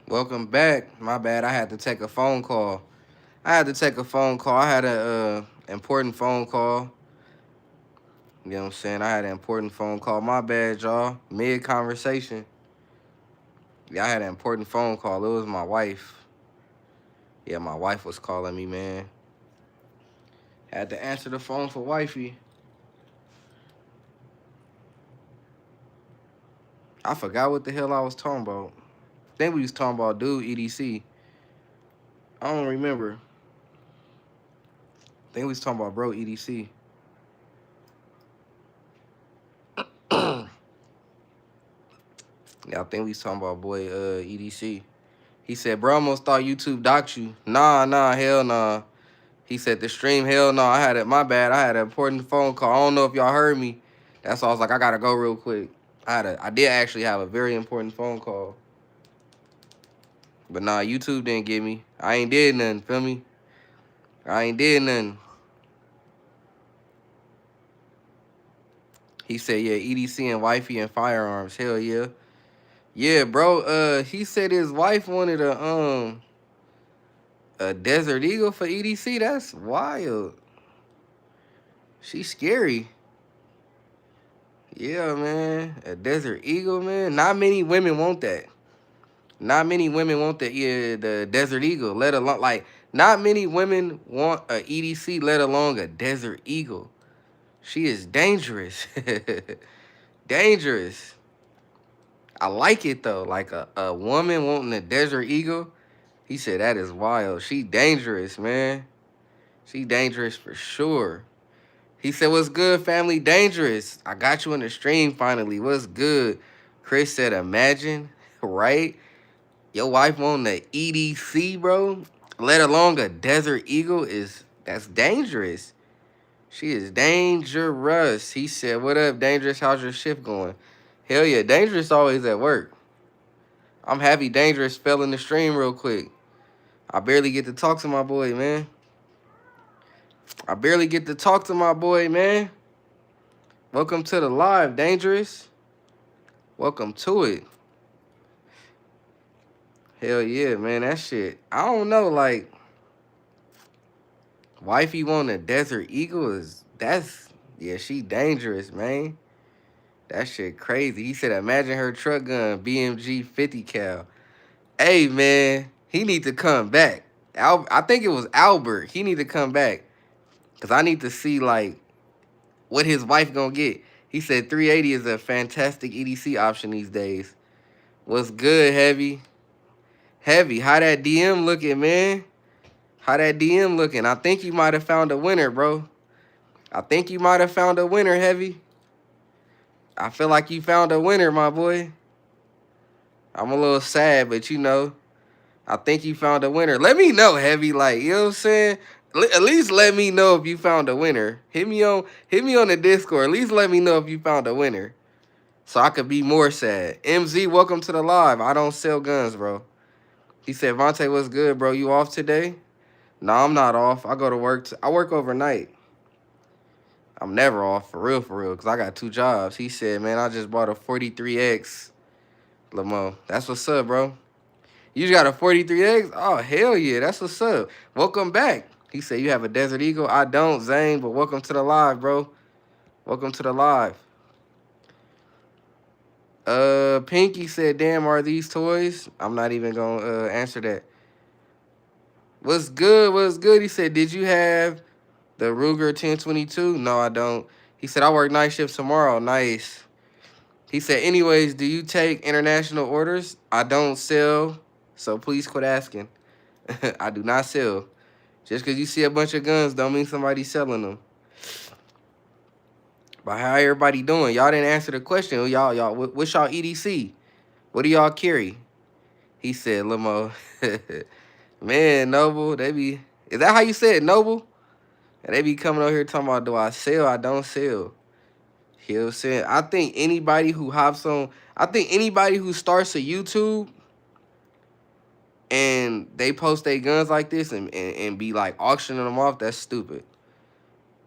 Welcome back. My bad. I had to take a phone call. I had a important phone call. You know what I'm saying? I had an important phone call. My bad, y'all. Mid conversation. Yeah, I had an important phone call. It was my wife. Yeah, my wife was calling me, man. Had to answer the phone for wifey. I forgot what the hell I was talking about. I think we was talking about dude EDC. I don't remember. I think we was talking about bro EDC. Yeah, I think we was talking about boy EDC. He said, bro, almost thought YouTube docked you. Nah, hell nah. He said the stream, hell no. I had it, my bad. I had an important phone call. I don't know if y'all heard me. That's why I was like, I gotta go real quick. I did actually have a very important phone call. But nah, YouTube didn't get me. I ain't did nothing, feel me? I ain't did nothing. He said, yeah, EDC and wifey and firearms. Hell yeah. Yeah, bro. He said his wife wanted a Desert Eagle for EDC. That's wild. She's scary. Yeah, man. A Desert Eagle, man. Not many women want that. Not many women want the Desert Eagle, let alone not many women want a EDC, let alone a Desert Eagle. She is dangerous. Dangerous. I like it though. Like a woman wanting a Desert Eagle. He said that is wild. She dangerous, man. She dangerous for sure. He said, what's good, family? Dangerous. I got you in the stream finally. What's good? Chris said, imagine, right? Your wife on the EDC, bro, let alone a Desert Eagle, that's dangerous. She is dangerous. He said, what up, Dangerous? How's your shift going? Hell yeah, Dangerous always at work. I'm happy Dangerous fell in the stream real quick. I barely get to talk to my boy, man. Welcome to the live, Dangerous. Welcome to it. Hell yeah, man. That shit. I don't know, like, wifey want a Desert Eagle yeah, she dangerous, man. That shit crazy. He said, imagine her truck gun, BMG 50 cal. Hey, man, he need to come back. I think it was Albert. He need to come back. Because I need to see, like, what his wife gonna get. He said 380 is a fantastic EDC option these days. What's good, Heavy? Heavy, how that DM looking, man? How that DM looking? I think you might have found a winner, bro. I think you might have found a winner, Heavy. I feel like you found a winner, my boy. I'm a little sad, but you know, I think you found a winner. Let me know, Heavy. Like, you know what I'm saying? At least let me know if you found a winner. Hit me on the Discord. At least let me know if you found a winner. So I could be more sad. MZ, welcome to the live. I don't sell guns, bro. He said, Vontae, what's good, bro? You off today? No, I'm not off. I go to work. I work overnight. I'm never off, for real, because I got 2 jobs. He said, man, I just bought a 43X Lamo. That's what's up, bro. You just got a 43X? Oh, hell yeah. That's what's up. Welcome back. He said, you have a Desert Eagle? I don't, Zane, but welcome to the live, bro. Welcome to the live. Pinky said, damn, are these toys? I'm not even going to answer that. What's good? What's good? He said, did you have the Ruger 1022? No, I don't. He said, I work night shift tomorrow. Nice. He said, anyways, do you take international orders? I don't sell, so please quit asking. I do not sell. Just because you see a bunch of guns don't mean somebody's selling them. But how everybody doing? Y'all didn't answer the question. What's y'all EDC? What do y'all carry? He said, Limo. Man, Noble, is that how you said, Noble? And they be coming over here talking about, do I sell? I don't sell. You know what I'm saying? I think anybody who starts a YouTube and they post their guns like this and be like auctioning them off, that's stupid.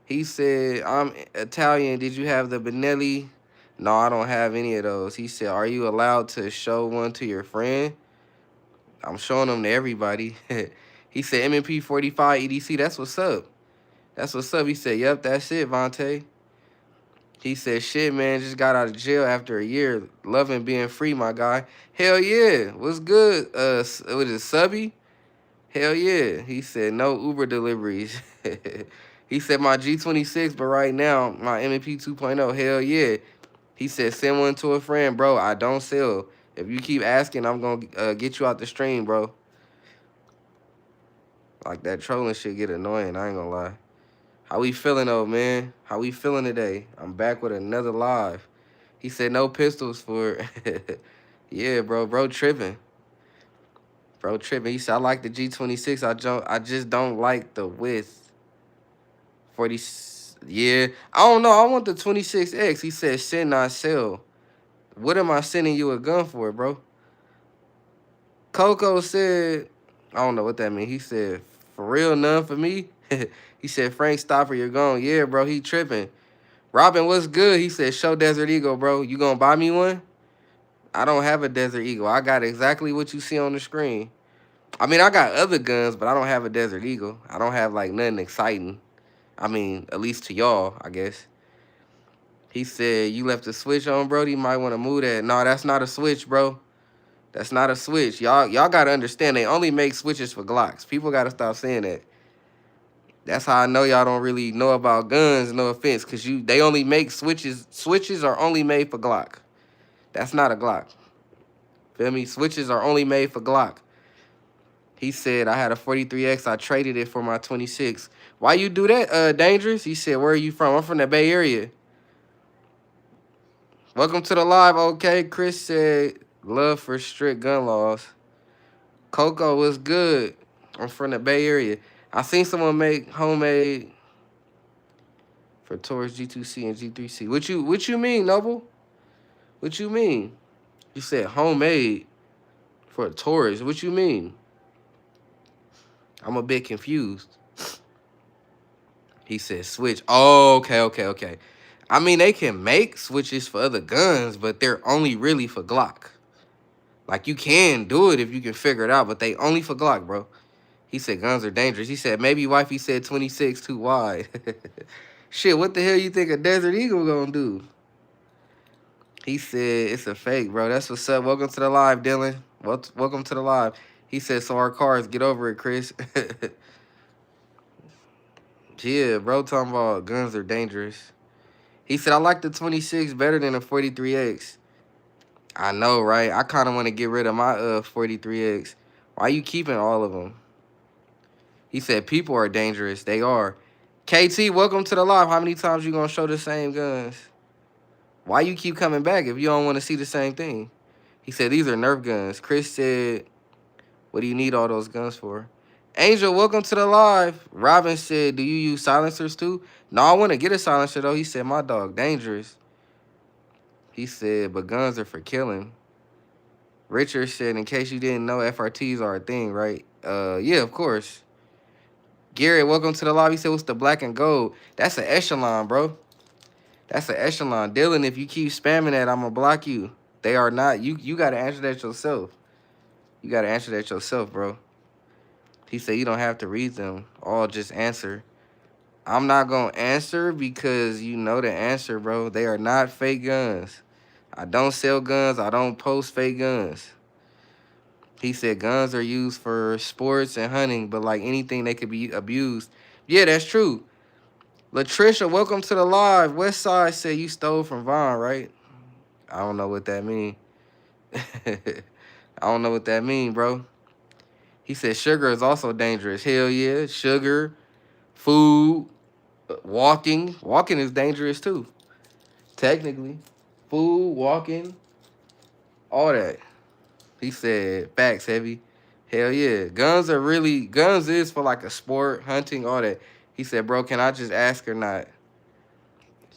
He said, I'm Italian. Did you have the Benelli? No, I don't have any of those. He said, are you allowed to show one to your friend? I'm showing them to everybody. He said MMP 45 EDC. That's what's up. That's what's up. He said, yep, that's it, Vontae. He said, shit, man, just got out of jail after a year. Loving being free, my guy. Hell yeah. What's good? What is it, Subby? Hell yeah. He said, no Uber deliveries. He said, my G26, but right now, my MMP 2.0. Hell yeah. He said, send one to a friend, bro. I don't sell. If you keep asking, I'm going to get you out the stream, bro. Like, that trolling shit get annoying. I ain't going to lie. How we feeling, though, man? How we feeling today? I'm back with another live. He said, no pistols for... Yeah, bro. Bro tripping. Bro tripping. He said, I like the G26. I just don't like the width. 40... Yeah. I don't know. I want the 26X. He said, send, not sell. What am I sending you a gun for, bro? Coco said, I don't know what that means. He said, for real, none for me? He said, Frank Stopper, you're gone. Yeah, bro, he tripping. Robin, what's good? He said, show Desert Eagle, bro. You gonna buy me one? I don't have a Desert Eagle. I got exactly what you see on the screen. I mean, I got other guns, but I don't have a Desert Eagle. I don't have, like, nothing exciting. I mean, at least to y'all, I guess. He said, you left the switch on, bro. You might want to move that. No, that's not a switch, bro. That's not a switch. Y'all gotta understand, they only make switches for Glocks. People gotta stop saying that. That's how I know y'all don't really know about guns, no offense, because they only make switches. Switches are only made for Glock. That's not a Glock. Feel me? Switches are only made for Glock. He said, I had a 43X. I traded it for my 26. Why you do that, Dangerous? He said, where are you from? I'm from the Bay Area. Welcome to the live, okay? Chris said, love for strict gun laws. Coco was good. I'm from the Bay Area. I seen someone make homemade for Taurus G2C and G3C. What you mean, Noble? What you mean? You said homemade for a Taurus. What you mean? I'm a bit confused. He said switch. Oh, okay. I mean, they can make switches for other guns, but they're only really for Glock. Like, you can do it if you can figure it out, but they only for Glock, bro. He said guns are dangerous. He said maybe wifey said 26 too wide. Shit, what the hell you think a Desert Eagle gonna do? He said it's a fake, bro. That's what's up. Welcome to the live, Dylan. Welcome to the live. He said, so our cars, get over it, Chris. Yeah, bro, talking about guns are dangerous. He said, I like the 26 better than the 43X. I know, right? I kind of want to get rid of my 43X. Why you keeping all of them? He said, people are dangerous. They are. KT, welcome to the live. How many times you going to show the same guns? Why you keep coming back if you don't want to see the same thing? He said, these are Nerf guns. Chris said, what do you need all those guns for? Angel, welcome to the live. Robin said, do you use silencers too? No, I want to get a silencer, though. He said, my dog, dangerous. He said, but guns are for killing. Richard said, in case you didn't know, FRTs are a thing, right? Yeah, of course. Garrett, welcome to the live. He said, what's the black and gold? That's an echelon, bro. That's an echelon. Dylan, if you keep spamming that, I'm going to block you. They are not. You got to answer that yourself. You got to answer that yourself, bro. He said you don't have to read them. All just answer. I'm not going to answer because you know the answer, bro. They are not fake guns. I don't sell guns. I don't post fake guns. He said guns are used for sports and hunting, but like anything, they could be abused. Yeah, that's true. Latricia, welcome to the live. Westside said you stole from Vaughn, right? I don't know what that mean. I don't know what that mean, bro. He said sugar is also dangerous. Hell yeah. Sugar, food, walking. Walking is dangerous too. Technically. Food, walking, all that. He said facts heavy. Hell yeah. Guns is for like a sport, hunting, all that. He said, bro, can I just ask or not?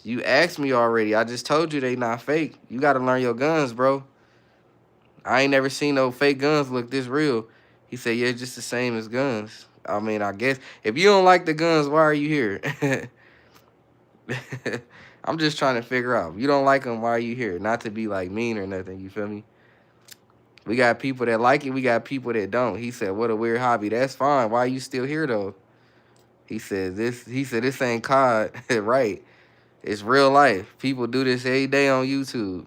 You asked me already. I just told you they not fake. You got to learn your guns, bro. I ain't never seen no fake guns look this real. He said, yeah, just the same as guns. I mean, I guess if you don't like the guns, why are you here? I'm just trying to figure out. If you don't like them, why are you here? Not to be like mean or nothing, you feel me? We got people that like it. We got people that don't. He said, what a weird hobby. That's fine. Why you still here though? He said this ain't COD. Right. It's real life. People do this every day on YouTube.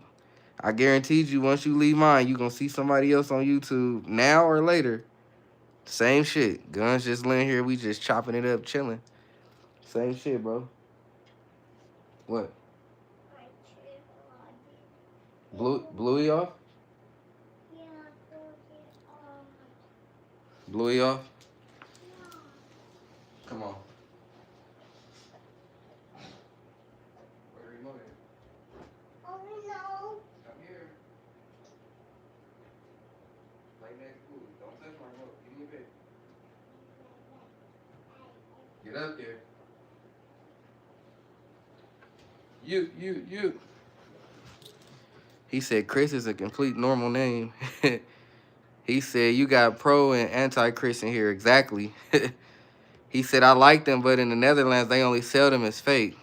I guarantee you, once you leave mine, you gonna see somebody else on YouTube now or later. Same shit. Guns just laying here. We just chopping it up, chilling. Same shit, bro. What? Bluey off? Bluey off? Come on. Where the remote at? Come here. Play next to Bluey. Don't touch my remote. Give me a bit. Get up there. You. He said Chris is a complete normal name. He said you got pro and anti-Chris in here. Exactly. He said I like them, but in the Netherlands they only sell them as fake.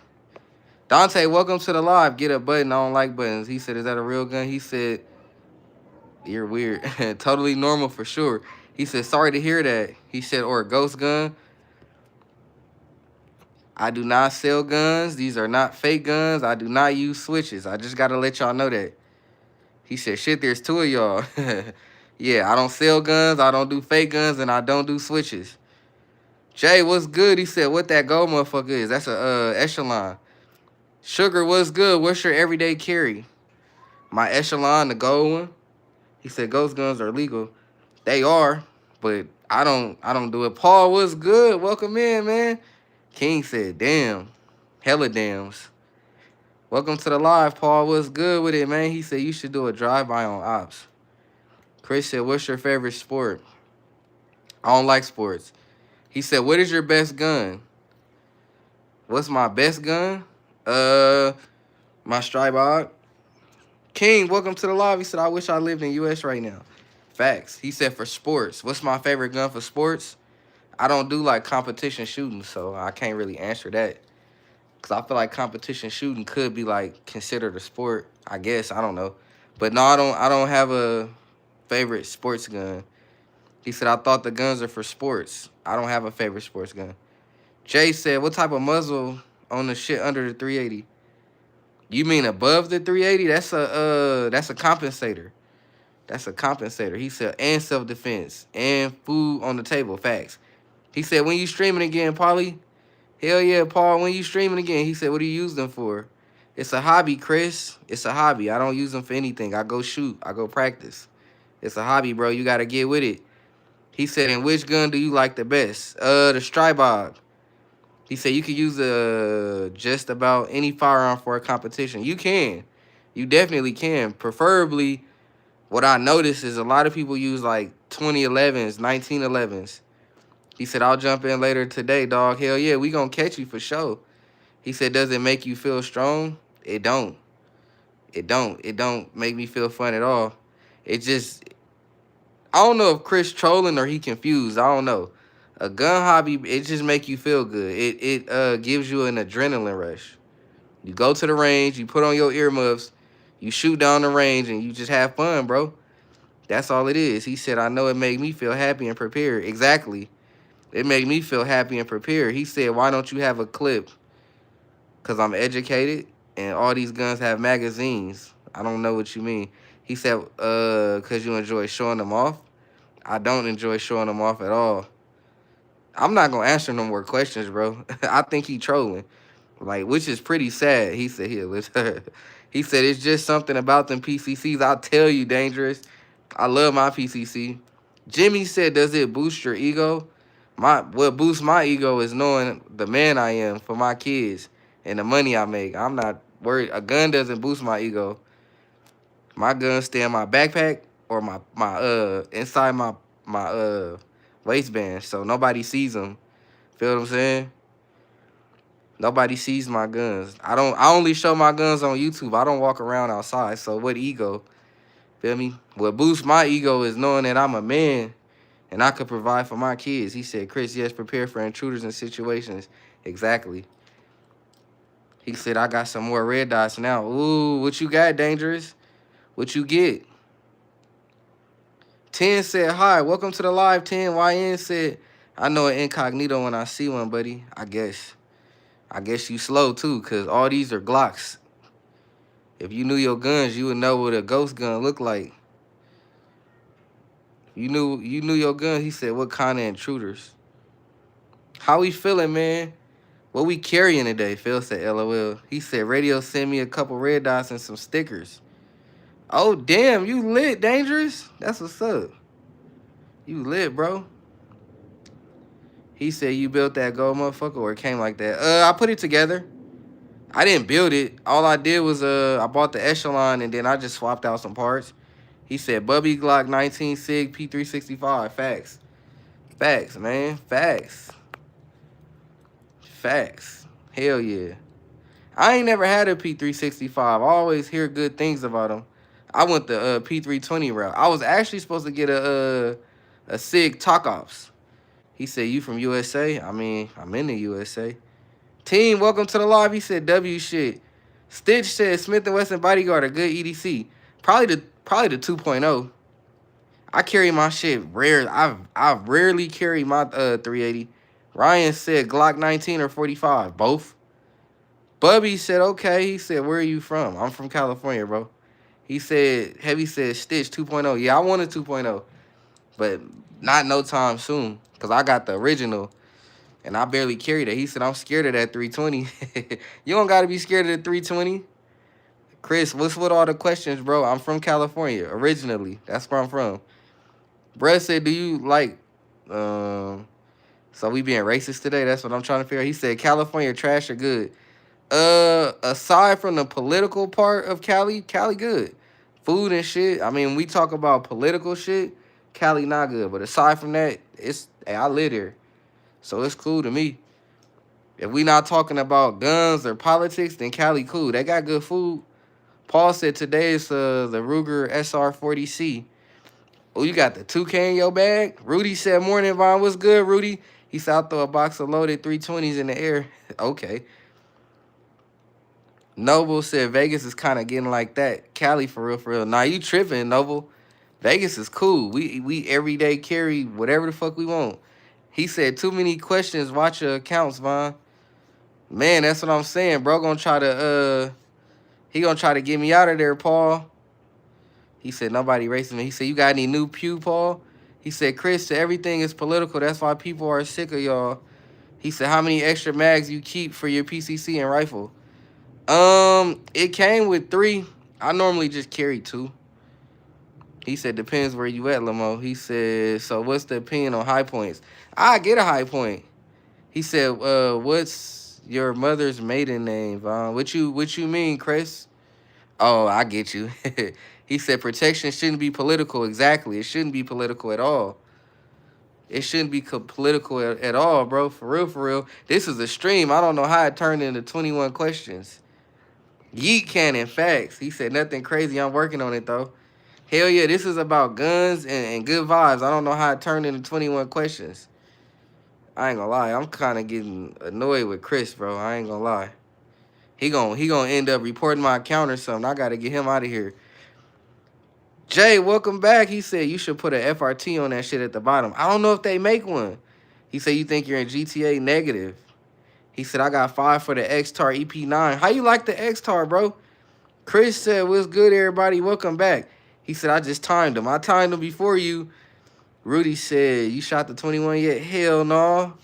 Dante, welcome to the live. Get a button. I don't like buttons. He said, is that a real gun? He said, you're weird. Totally normal for sure. He said, sorry to hear that. He said, or a ghost gun. I do not sell guns. These are not fake guns. I do not use switches. I just got to let y'all know that. He said, shit, there's two of y'all. Yeah, I don't sell guns. I don't do fake guns, and I don't do switches. Jay, what's good? He said, what that gold motherfucker is? That's a echelon. Sugar, what's good? What's your everyday carry? My echelon, the gold one. He said, ghost guns are legal. They are, but I don't do it. Paul, what's good? Welcome in, man. King said, damn. Hella dams. Welcome to the live, Paul. What's good with it, man? He said, you should do a drive-by on ops. Chris said, what's your favorite sport? I don't like sports. He said, what is your best gun? What's my best gun? My Stribog. King, welcome to the live. He said, I wish I lived in U.S. right now. Facts. He said, for sports. What's my favorite gun for sports? I don't do, like, competition shooting, so I can't really answer that. Because I feel like competition shooting could be, like, considered a sport. I guess. I don't know. But, no, I don't have a favorite sports gun. He said, I thought the guns are for sports. I don't have a favorite sports gun. Jay said, what type of muzzle on the shit under the 380? You mean above the 380? That's a compensator. That's a compensator. He said, and self-defense and food on the table. Facts. He said, when you streaming again, Paulie? Hell yeah, Paul. When you streaming again? He said, what do you use them for? It's a hobby, Chris. It's a hobby. I don't use them for anything. I go shoot. I go practice. It's a hobby, bro. You got to get with it. He said, and which gun do you like the best? The Stribog. He said, you can use just about any firearm for a competition. You can. You definitely can. Preferably, what I noticed is a lot of people use like 2011s, 1911s. He said, I'll jump in later today, dog. Hell yeah, we gonna catch you for sure. He said, does it make you feel strong? It don't. It don't. It don't make me feel fun at all. It just, I don't know if Chris trolling or he confused. I don't know. A gun hobby, it just make you feel good. It gives you an adrenaline rush. You go to the range, you put on your earmuffs, you shoot down the range, and you just have fun, bro. That's all it is. He said, I know it made me feel happy and prepared. Exactly. It made me feel happy and prepared. He said, why don't you have a clip? Because I'm educated, and all these guns have magazines. I don't know what you mean. He said, because you enjoy showing them off. I don't enjoy showing them off at all. I'm not going to answer no more questions, bro. I think he trolling. Like, which is pretty sad. He said, here, listen. He said, it's just something about them PCCs. I'll tell you, Dangerous. I love my PCC. Jimmy said, does it boost your ego? What boosts my ego is knowing the man I am for my kids and the money I make. I'm not worried. A gun doesn't boost my ego. My guns stay in my backpack or my inside my waistband, so nobody sees them. Feel what I'm saying? Nobody sees my guns. I only show my guns on YouTube. I don't walk around outside. So what ego? Feel me? What boosts my ego is knowing that I'm a man and I could provide for my kids. He said, Chris, yes, prepare for intruders and situations. Exactly. He said, I got some more red dots now. Ooh, what you got, Dangerous? What you get? 10 said, hi, welcome to the live. 10 YN said, I know an incognito when I see one, buddy. I guess. I guess you slow too, because all these are Glocks. If you knew your guns, you would know what a ghost gun look like. You knew your gun. He said, what kind of intruders? How we feeling, man? What we carrying today? Phil said, LOL. He said, radio send me a couple red dots and some stickers. Oh, damn, you lit, Dangerous? That's what's up. You lit, bro. He said, you built that gold motherfucker, or it came like that? I put it together. I didn't build it. All I did was, I bought the Echelon, and then I just swapped out some parts. He said, Bubby Glock 19 Sig P365. Facts. Facts, man. Facts. Facts. Hell yeah. I ain't never had a P365. I always hear good things about them. I went the P320 route. I was actually supposed to get a Sig Talk Ops. He said, you from USA? I mean, I'm in the USA. Team, welcome to the live. He said, W shit. Stitch said, Smith & Wesson Bodyguard, a good EDC. Probably the 2.0. I carry my shit rare. I've rarely carried my 380. Ryan said, Glock 19 or 45. Both. Bubby said, okay. He said, where are you from? I'm from California, bro. He said, Heavy said, Stitch 2.0. Yeah, I want a 2.0. But not no time soon. Because I got the original. And I barely carried it. He said, I'm scared of that 320. You don't got to be scared of the 320. Chris, what's with all the questions, bro? I'm from California, originally. That's where I'm from. Bruh said, do you like... So we being racist today? That's what I'm trying to figure out. He said, California trash or good? Aside from the political part of Cali, Cali good. Food and shit. I mean, we talk about political shit, Cali not good. But aside from that, hey, I live here. So it's cool to me. If we not talking about guns or politics, then Cali cool. They got good food. Paul said today is the Ruger SR40C. Oh, you got the 2K in your bag? Rudy said, morning, Vaughn. What's good, Rudy? He said, I'll throw a box of loaded 320s in the air. Okay. Noble said, Vegas is kind of getting like that. Cali, for real, for real. Nah, you tripping, Noble. Vegas is cool. We every day carry whatever the fuck we want. He said, too many questions. Watch your accounts, Vaughn. Man, that's what I'm saying, bro. He gonna try to get me out of there, Paul. He said, nobody racing me. He said, you got any new pew, Paul? He said, Chris, everything is political. That's why people are sick of y'all. He said, how many extra mags you keep for your PCC and rifle? It came with 3. I normally just carry 2. He said, depends where you at, Lamo. He said, so what's the opinion on high points? I get a high point. He said, what's your mother's maiden name, Vaughn? What you mean, Chris? Oh, I get you. He said protection shouldn't be political. Exactly. It shouldn't be political at all. It shouldn't be political at all, bro. For real, for real. This is a stream. I don't know how it turned into 21 questions. Yeet cannon facts. He said nothing crazy. I'm working on it, though. Hell yeah, this is about guns and good vibes. I don't know how it turned into 21 questions. I ain't gonna lie. I'm kind of getting annoyed with Chris, bro. I ain't gonna lie. He gonna end up reporting my account or something. I gotta get him out of here. Jay, welcome back. He said you should put an FRT on that shit at the bottom. I don't know if they make one. He said you think you're in GTA negative. He said I got 5 for the X-Tar EP9. How you like the X-Tar, bro? Chris said, what's good, everybody? Welcome back. He said, I just timed him. I timed him before you. Rudy said, you shot the 21 yet? Hell no.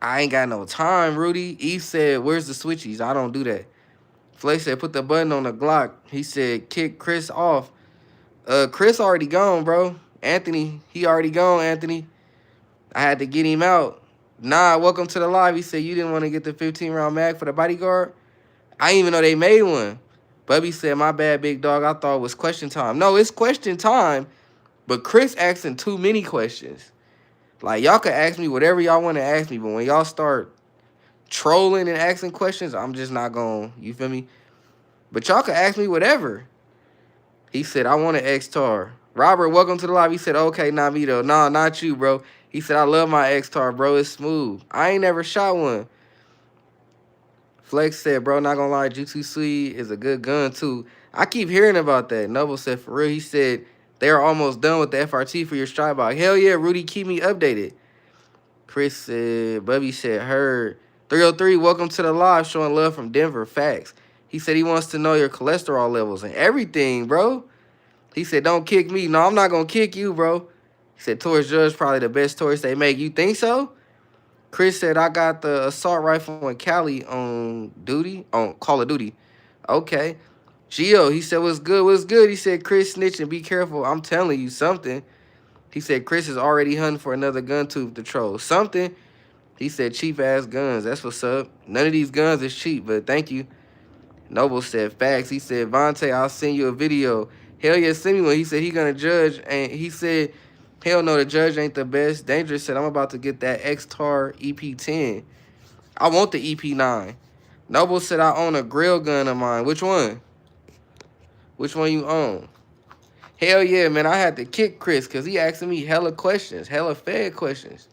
I ain't got no time, Rudy. Eve said, where's the switchies? I don't do that. Flay said, put the button on the Glock. He said, kick Chris off. Chris already gone, bro. Anthony, he already gone, Anthony. I had to get him out. Nah, welcome to the live. He said, you didn't want to get the 15-round mag for the bodyguard? I didn't even know they made one. Bubby said, my bad, big dog. I thought it was question time. No, it's question time, but Chris asking too many questions. Like, y'all can ask me whatever y'all want to ask me, but when y'all start trolling and asking questions, I'm just not going, you feel me? But y'all can ask me whatever. He said, I want an X-Tar. Robert, welcome to the live. He said, okay, not me, though. Nah, not you, bro. He said, I love my X-Tar, bro. It's smooth. I ain't never shot one. Flex said, bro, not gonna lie, G2C is a good gun, too. I keep hearing about that. Noble said, for real. He said, They are almost done with the FRT for your stride bog. Hell yeah, Rudy, keep me updated. Chris said, Bubby said, heard. 303, welcome to the live, showing love from Denver. Facts. He said he wants to know your cholesterol levels and everything, bro. He said, don't kick me. No, I'm not going to kick you, bro. He said, Taurus Judge probably the best Taurus they make. You think so? Chris said, I got the assault rifle in Cali on duty, on Call of Duty. Okay. Gio, he said, what's good? What's good? He said, Chris snitching. Be careful. I'm telling you something. He said, Chris is already hunting for another gun tooth to troll. Something. He said, cheap-ass guns. That's what's up. None of these guns is cheap, but thank you. Noble said, facts. He said, Vontae, I'll send you a video. Hell yeah, send me one. He said he gonna judge, and he said, hell no, the judge ain't the best. Dangerous said, I'm about to get that X-Tar EP10. I want the EP9. Noble said, I own a grill gun of mine. Which one? Which one you own? Hell yeah, man. I had to kick Chris because he asking me hella questions, hella fed questions.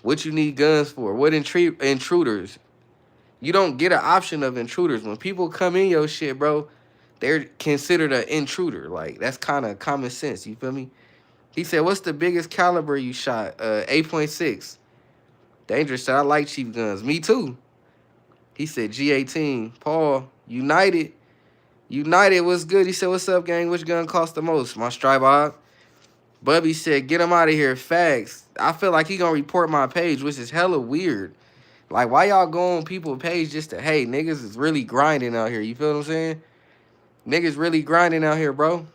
What you need guns for? What intruders? You don't get an option of intruders. When people come in your shit, bro, they're considered an intruder. Like, that's kind of common sense. You feel me? He said, what's the biggest caliber you shot? 8.6. Dangerous said, I like cheap guns. Me too. He said, G18. Paul, United. United, what's good? He said, what's up, gang? Which gun cost the most? My Stribog. Bubby said, get him out of here. Facts. I feel like he gonna report my page, which is hella weird. Like, why y'all go on people's page just to, hey, niggas is really grinding out here. You feel what I'm saying? Niggas really grinding out here, bro.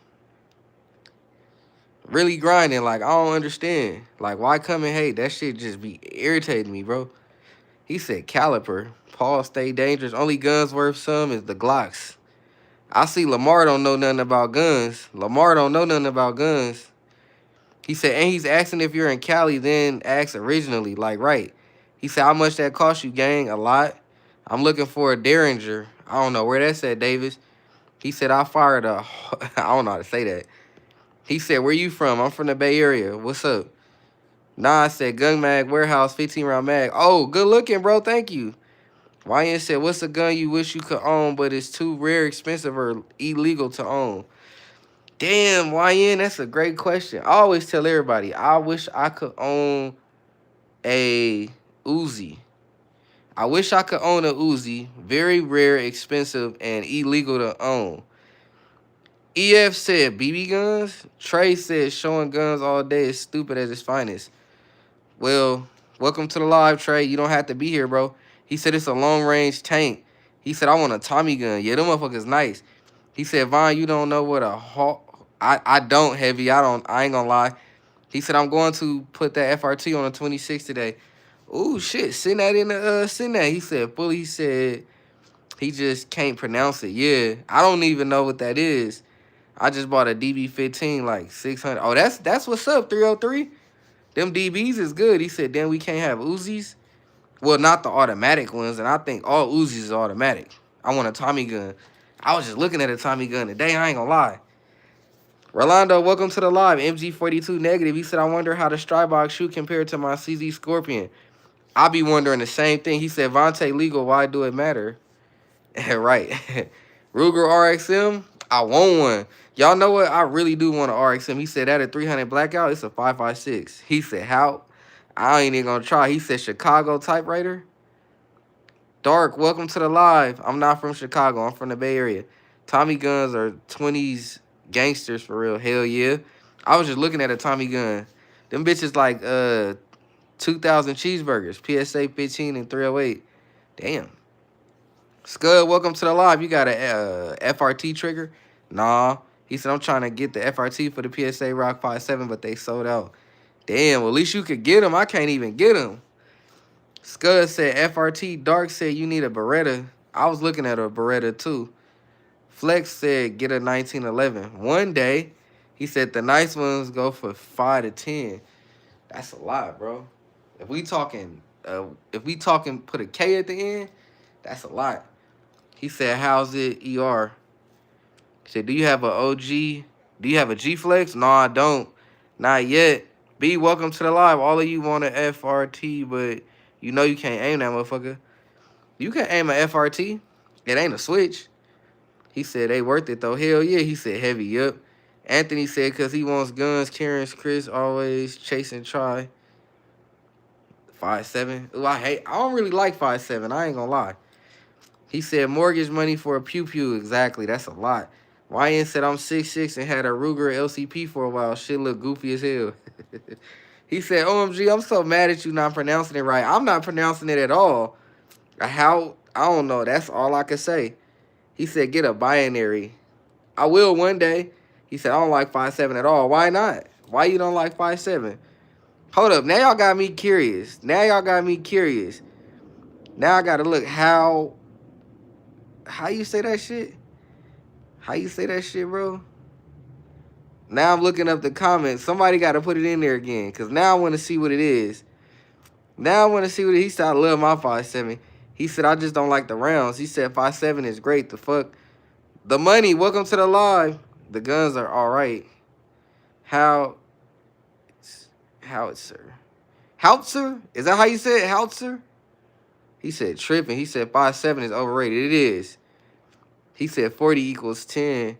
Really grinding. Like, I don't understand. Like, why come and hate? That shit just be irritating me, bro. He said, caliper. Paul, stay dangerous. Only guns worth some is the Glocks. I see Lamar don't know nothing about guns. Lamar don't know nothing about guns. He said, and he's asking if you're in Cali, then ask originally. Like, right. He said, how much that cost you, gang? A lot. I'm looking for a Derringer. I don't know where that's at, Davis. He said, I fired a... I don't know how to say that. He said, where you from? I'm from the Bay Area. What's up? Nah, I said, gun mag, warehouse, 15-round mag. Oh, good looking, bro. Thank you. YN said, what's a gun you wish you could own, but it's too rare, expensive, or illegal to own? Damn, YN, that's a great question. I always tell everybody, I wish I could own a Uzi. I wish I could own a Uzi. Very rare, expensive, and illegal to own. EF said BB guns. Trey said showing guns all day is stupid at its finest. Well, welcome to the live, Trey. You don't have to be here, bro. He said it's a long-range tank. He said, I want a Tommy gun. Yeah, them motherfuckers nice. He said, Vaughn, you don't know what a hawk... I don't, Heavy. I ain't gonna lie. He said, I'm going to put that FRT on a 26 today. Ooh, shit. Send that in the, send that. He said, fully, he said, he just can't pronounce it. Yeah, I don't even know what that is. I just bought a DB15, like 600. Oh, that's what's up, 303. Them DBs is good. He said, then we can't have Uzis. Well, not the automatic ones, and I think all Uzis is automatic. I want a Tommy gun. I was just looking at a Tommy gun today. I ain't gonna lie. Rolando, welcome to the live. MG42 negative. He said, I wonder how the Stribog shoot compared to my CZ Scorpion. I be wondering the same thing. He said, Vontae legal. Why do it matter? Right. Ruger RXM. I want one. Y'all know what? I really do want an RXM. He said that at 300 blackout, it's a 5.56. He said, how? I ain't even gonna try. He said, Chicago typewriter. Dark, welcome to the live. I'm not from Chicago. I'm from the Bay Area. Tommy guns are 20s gangsters for real. Hell yeah. I was just looking at a Tommy gun. Them bitches like 2,000 cheeseburgers. PSA 15 and 308. Damn. Scud, welcome to the live. You got a FRT trigger? Nah. He said, I'm trying to get the FRT for the PSA Rock 5.7, but they sold out. Damn, well, at least you could get them. I can't even get them. Scud said, FRT. Dark said, you need a Beretta. I was looking at a Beretta, too. Flex said, get a 1911. One day, he said, the nice ones go for 5 to 10. That's a lot, bro. If we talking, put a K at the end, that's a lot. He said, how's it, ER? He said, do you have a OG? Do you have a G-Flex? No, I don't. Not yet. B, welcome to the live. All of you want an FRT, but you know you can't aim that motherfucker. You can aim an FRT. It ain't a switch. He said, they worth it, though. Hell yeah. He said, heavy, yup. Anthony said because he wants guns. Karen's Chris always chasing try. 5'7". Ooh, I don't really like 5'7". I ain't gonna lie. He said mortgage money for a pew pew. Exactly. That's a lot. Ryan said I'm 6'6" and had a Ruger LCP for a while. Shit look goofy as hell. He said, OMG, I'm so mad at you not pronouncing it right. I'm not pronouncing it at all. How? I don't know. That's all I could say. He said, get a binary. I will one day. He said, I don't like 5'7" at all. Why not? Why you don't like 5'7"? Hold up. Now y'all got me curious. Now I gotta look how you say that shit? How you say that shit, bro? Now I'm looking up the comments. Somebody gotta put it in there again. Cause now I wanna see what it is. Now I wanna see what he said. I love my 5'7". He said I just don't like the rounds. He said 5'7" is great. The fuck? The money. Welcome to the live. The guns are alright. Howitzer. Howitzer? Is that how you say it? Howitzer? He said tripping. He said 5'7" is overrated. It is. He said 40 equals 10.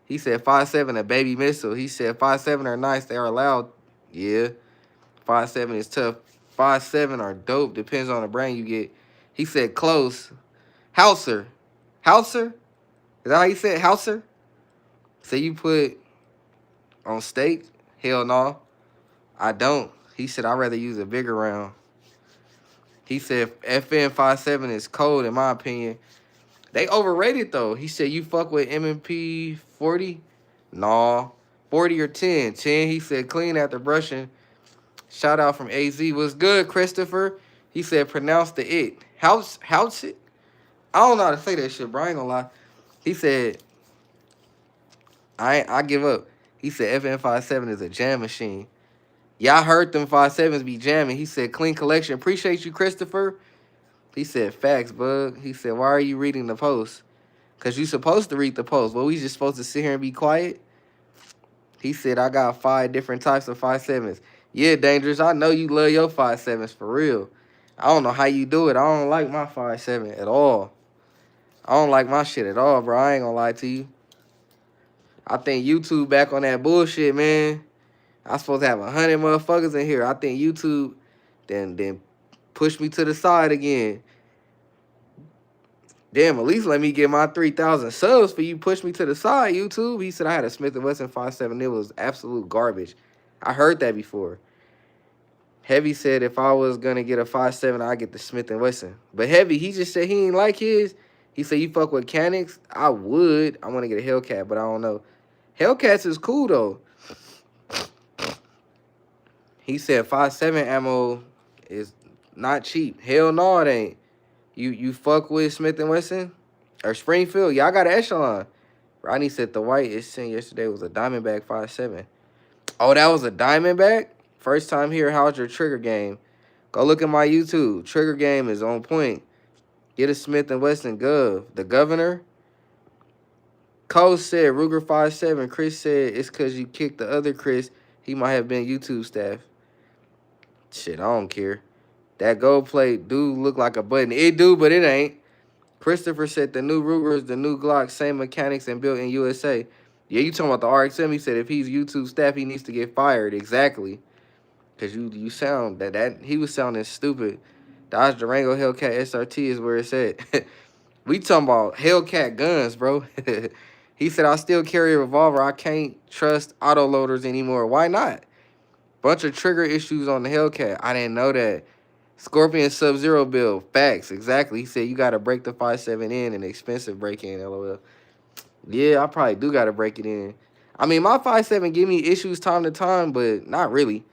He said 5'7" a baby missile. He said 5'7" are nice. They are allowed. Yeah. 5'7" is tough. 5'7" are dope. Depends on the brand you get. He said close. Hauser. Hauser? Is that how you said it? Hauser? So you put on steak? Hell no. I don't. He said I'd rather use a bigger round. He said FN 5'7" is cold in my opinion. They overrated though. He said you fuck with M&P 40? Nah. 40 or 10. 10, he said clean after brushing. Shout out from AZ. What's good, Christopher? He said pronounce the it. House it? I don't know how to say that shit, bro. I ain't gonna lie. He said I give up. He said FN 5'7" is a jam machine. Yeah, I heard them 5'7s be jamming. He said clean collection. Appreciate you, Christopher. He said facts, bug. He said, why are you reading the post? Because you supposed to read the post. But we just supposed to sit here and be quiet? He said, I got 5 different types of 5'7s. Yeah, Dangerous. I know you love your 5'7s for real. I don't know how you do it. I don't like my 5'7 at all. I don't like my shit at all, bro. I ain't gonna lie to you. I think YouTube back on that bullshit, man. I supposed to have 100 motherfuckers in here. I think YouTube then push me to the side again. Damn, at least let me get my 3,000 subs for you push me to the side, YouTube. He said I had a Smith & Wesson 5'7". It was absolute garbage. I heard that before. Heavy said if I was going to get a 5'7", I'd get the Smith & Wesson. But Heavy, he just said he ain't like his. He said, you fuck with Canics? I would. I want to get a Hellcat, but I don't know. Hellcats is cool, though. He said 5'7" ammo is not cheap. Hell no, it ain't. You fuck with Smith & Wesson? Or Springfield? Yeah, I got an Echelon. Ronnie said the white it sent yesterday was a Diamondback 5'7". Oh, that was a Diamondback? First time here, how's your trigger game? Go look at my YouTube. Trigger game is on point. Get a Smith & Wesson Gov. The governor? Cole said Ruger 5'7". Chris said it's because you kicked the other Chris. He might have been YouTube staff. Shit, I don't care. That gold plate do look like a button. It do, but it ain't. Christopher said the new Ruger is the new Glock, same mechanics and built in USA. Yeah, you talking about the RXM? He said if he's YouTube staff, he needs to get fired. Exactly. Cause you sound that he was sounding stupid. Dodge Durango Hellcat SRT is where it's at. We talking about Hellcat guns, bro. He said I still carry a revolver. I can't trust auto loaders anymore. Why not? Bunch of trigger issues on the Hellcat. I didn't know that. Scorpion Sub-Zero build. Facts. Exactly. He said you got to break the 5.7 in, an expensive break-in, LOL. Yeah, I probably do got to break it in. I mean, my 5.7 give me issues time to time, but not really.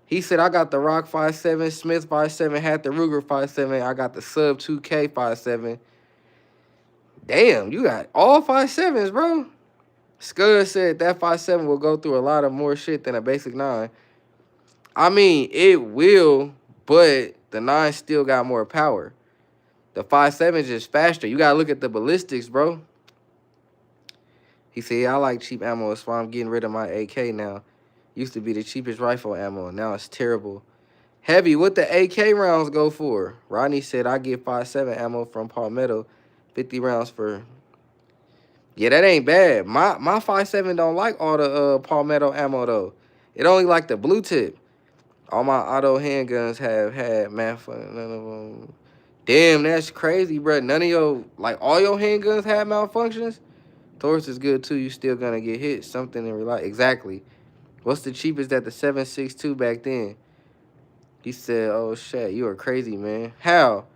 He said I got the Rock 5.7, Smith 5.7, had the Ruger 5.7. I got the Sub 2K 5.7. Damn, you got all 5.7s, bro. Scud said that 5.7 will go through a lot of more shit than a basic 9. I mean, it will, but the 9 still got more power. The 5.7 is just faster. You got to look at the ballistics, bro. He said, yeah, I like cheap ammo. That's why I'm getting rid of my AK now. Used to be the cheapest rifle ammo. Now it's terrible. Heavy, what the AK rounds go for? Rodney said, I get 5.7 ammo from Palmetto. 50 rounds for Yeah, that ain't bad. My 5.7 don't like all the palmetto ammo though. It only like the blue tip. All my auto handguns have had man fun. None of them. Damn, that's crazy, bro. None of your like all your handguns had malfunctions. Taurus is good too. You still gonna get hit. Something in real life. Exactly. What's the cheapest at the 7.62 back then? He said, "Oh shit, you are crazy, man. How?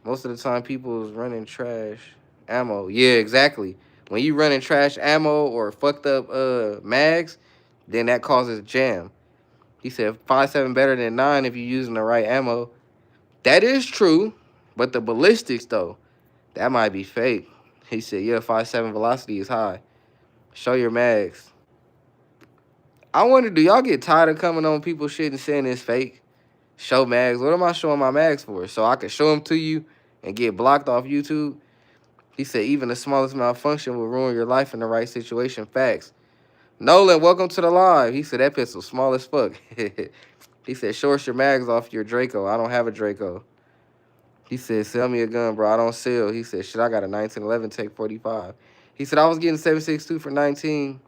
Most of the time, people is running trash ammo. Yeah, exactly. When you running trash ammo or fucked up mags, then that causes jam." He said 5.7 better than 9 if you're using the right ammo. That is true, but the ballistics though, that might be fake. He said, yeah, 5.7 velocity is high. Show your mags. I wonder, do y'all get tired of coming on people's shit and saying it's fake? Show mags. What am I showing my mags for? So I can show them to you and get blocked off YouTube? He said, even the smallest malfunction will ruin your life in the right situation. Facts. Nolan, welcome to the live. He said, that pistol small as fuck. He said, show us your mags off your Draco. I don't have a Draco. He said, sell me a gun, bro. I don't sell. He said, shit, I got a 1911 Take 45. He said, I was getting 7.62 for 19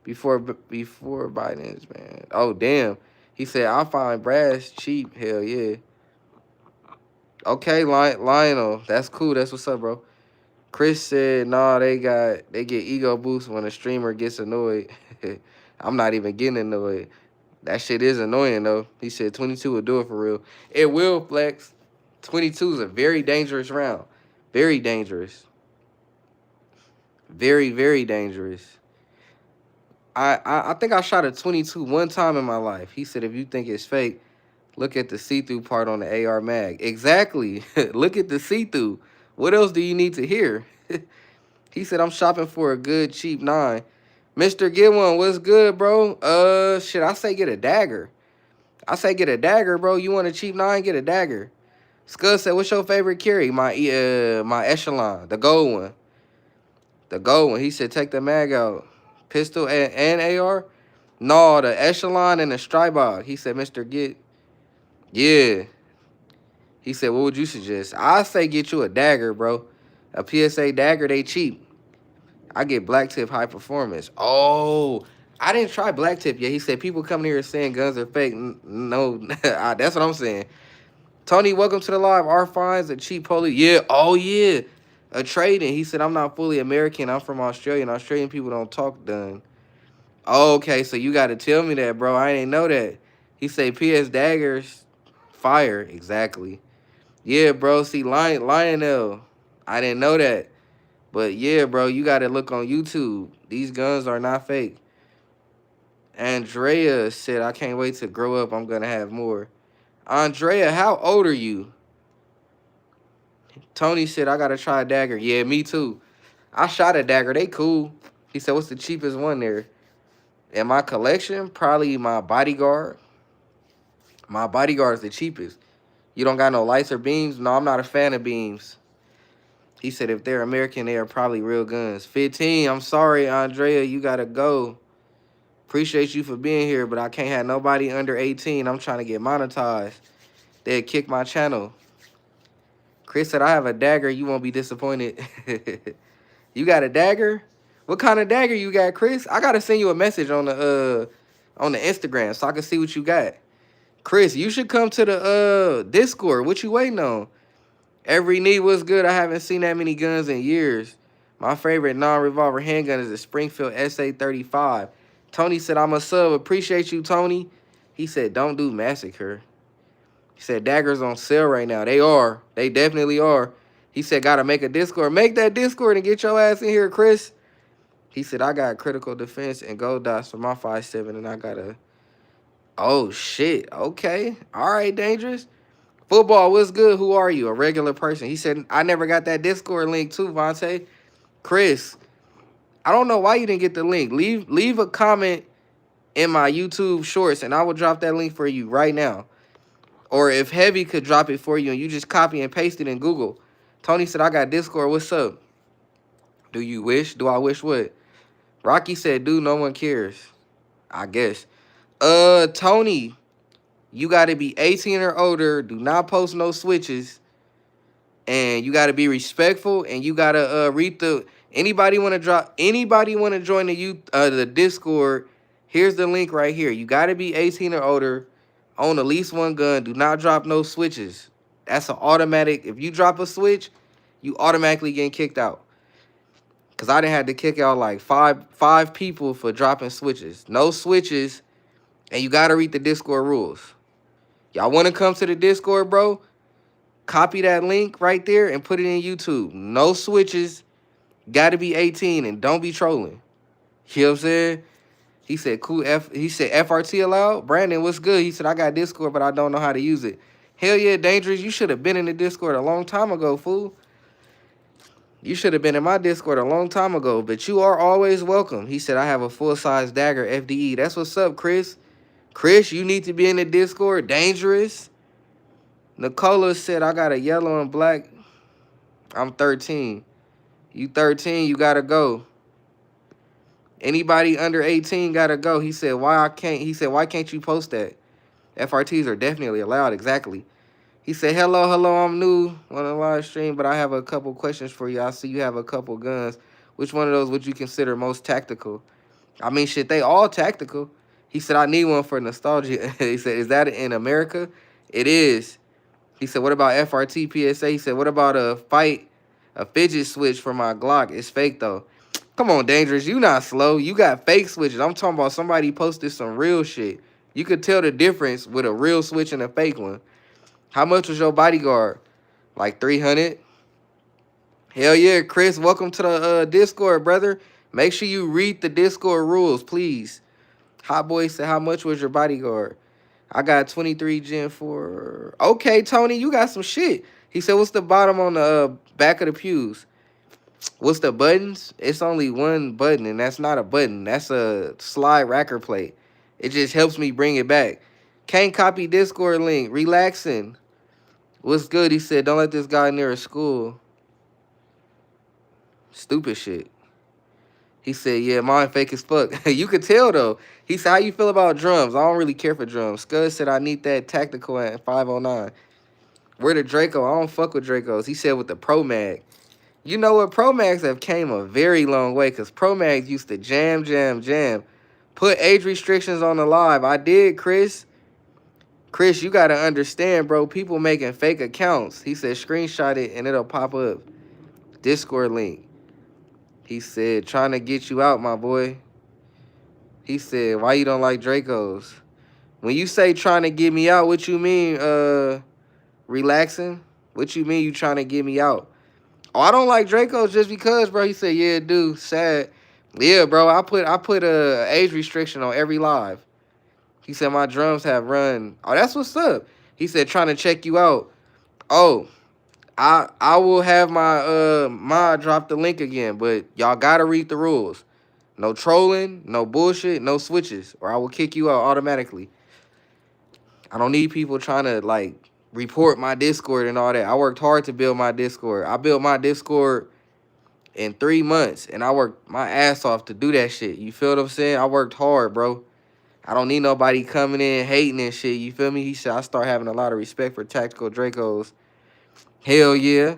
before Biden's, man. Oh, damn. He said, I find brass cheap. Hell yeah. Okay, Lionel. That's cool. That's what's up, bro. Chris said, nah, they get ego boost when a streamer gets annoyed. I'm not even getting annoyed. That shit is annoying, though. He said 22 will do it for real. It will, Flex. 22 is a very dangerous round. Very dangerous. Very, very dangerous. I think I shot a 22 one time in my life. He said, if you think it's fake, look at the see-through part on the AR mag. Exactly. Look at the see-through. What else do you need to hear? He said, I'm shopping for a good, cheap 9. Mr. Get One, what's good, bro? Shit, I say get a dagger. I say get a dagger, bro. You want a cheap 9? Get a dagger. Scud said, what's your favorite carry? My echelon, the gold one. The gold one. He said, take the mag out. Pistol and AR? No, the echelon and the strybog. He said, Mr. Get. Yeah. He said, what would you suggest? I say get you a dagger, bro. A PSA dagger, they cheap. I get black tip high performance. Oh, I didn't try black tip yet. He said people coming here saying guns are fake. No, that's what I'm saying. Tony, welcome to the live. Our fines a cheap police. Yeah, oh yeah. A trading. He said, I'm not fully American. I'm from Australia, and Australian people don't talk done. Oh, okay, so you got to tell me that, bro. I didn't know that. He said, PS daggers, fire. Exactly. Yeah, bro. See, Lionel. I didn't know that. But yeah, bro, you got to look on YouTube. These guns are not fake. Andrea said, I can't wait to grow up. I'm going to have more. Andrea, how old are you? Tony said, I got to try a dagger. Yeah, me too. I shot a dagger. They cool. He said, what's the cheapest one there? In my collection, probably my bodyguard. My bodyguard is the cheapest. You don't got no lights or beams? No, I'm not a fan of beams. He said, if they're American, they are probably real guns. 15, I'm sorry, Andrea, you got to go. Appreciate you for being here, but I can't have nobody under 18. I'm trying to get monetized. They'll kick my channel. Chris said, I have a dagger. You won't be disappointed. You got a dagger? What kind of dagger you got, Chris? I got to send you a message on the Instagram so I can see what you got. Chris, you should come to the Discord. What you waiting on? Every need was good. I haven't seen that many guns in years. My favorite non-revolver handgun is the Springfield SA-35. Tony said, I'm a sub. Appreciate you, Tony. He said, don't do massacre. He said, daggers on sale right now. They are. They definitely are. He said, got to make a Discord. Make that Discord and get your ass in here, Chris. He said, I got critical defense and gold dots for my 5.7, and I got a... Oh, shit. Okay. All right, Dangerous. Football, what's good? Who are you? A regular person. He said, I never got that Discord link too, Vontae. Chris, I don't know why you didn't get the link. Leave a comment in my YouTube shorts, and I will drop that link for you right now. Or if Heavy could drop it for you, and you just copy and paste it in Google. Tony said, I got Discord. What's up? Do you wish? Do I wish what? Rocky said, dude, no one cares. I guess. Tony, you got to be 18 or older. Do not post no switches. And you got to be respectful. And you got to read the... Anybody want to join the Discord? Here's the link right here. You got to be 18 or older, own at least one gun, do not drop no switches. That's an automatic. If you drop a switch, you automatically getting kicked out. Cause I done had to kick out like five people for dropping switches. No switches, and you gotta read the Discord rules. Y'all wanna come to the Discord, bro? Copy that link right there and put it in YouTube. No switches, gotta be 18 and don't be trolling. You know what I'm saying? He said, cool he said FRT allowed? Brandon, what's good? He said, I got Discord, but I don't know how to use it. Hell yeah, Dangerous. You should have been in the Discord a long time ago, fool. You should have been in my Discord a long time ago, but you are always welcome. He said, I have a full-size dagger, FDE. That's what's up, Chris. Chris, you need to be in the Discord. Dangerous. Nicola said, I got a yellow and black. I'm 13. You 13, you gotta go. Anybody under 18 gotta go. He said, why can't you post that? FRTs are definitely allowed, exactly. He said, hello, I'm new on the live stream, but I have a couple questions for you. I see you have a couple guns. Which one of those would you consider most tactical? I mean, shit, they all tactical. He said, I need one for nostalgia. He said, is that in America? It is. He said, what about FRT PSA? He said, what about a fidget switch for my Glock? It's fake, though. Come on, Dangerous. You not slow. You got fake switches. I'm talking about somebody posted some real shit. You could tell the difference with a real switch and a fake one. How much was your bodyguard? Like 300? Hell yeah, Chris. Welcome to the Discord, brother. Make sure you read the Discord rules, please. Hot Boy said, how much was your bodyguard? I got 23 Gen 4. Okay, Tony, you got some shit. He said, what's the bottom on the back of the pews? What's the buttons? It's only one button, and that's not a button. That's a slide racker plate. It just helps me bring it back. Can't copy Discord link. Relaxing. What's good? He said, don't let this guy near a school. Stupid shit. He said, yeah, mine fake as fuck. You could tell, though. He said, how you feel about drums? I don't really care for drums. Scud said, I need that tactical at 509. Where the Draco? I don't fuck with Dracos. He said, with the Pro Mag. You know what? Pro Mags have came a very long way because Pro Mags used to jam. Put age restrictions on the live. I did, Chris. Chris, you got to understand, bro. People making fake accounts. He said, screenshot it and it'll pop up. Discord link. He said, trying to get you out, my boy. He said, why you don't like Dracos? When you say trying to get me out, what you mean, relaxing? What you mean you trying to get me out? Oh, I don't like Dracos just because, bro. He said, yeah, dude, sad. Yeah, bro, I put a age restriction on every live. He said, my drums have run. Oh, that's what's up. He said, trying to check you out. Oh, I will have my mod drop the link again, but y'all gotta read the rules. No trolling, no bullshit, no switches, or I will kick you out automatically. I don't need people trying to like report my Discord and all that. I worked hard to build my Discord. I built my Discord in 3 months, and I worked my ass off to do that shit. You feel what I'm saying? I worked hard, bro. I don't need nobody coming in hating and shit. You feel me? He said I start having a lot of respect for tactical Dracos. Hell yeah.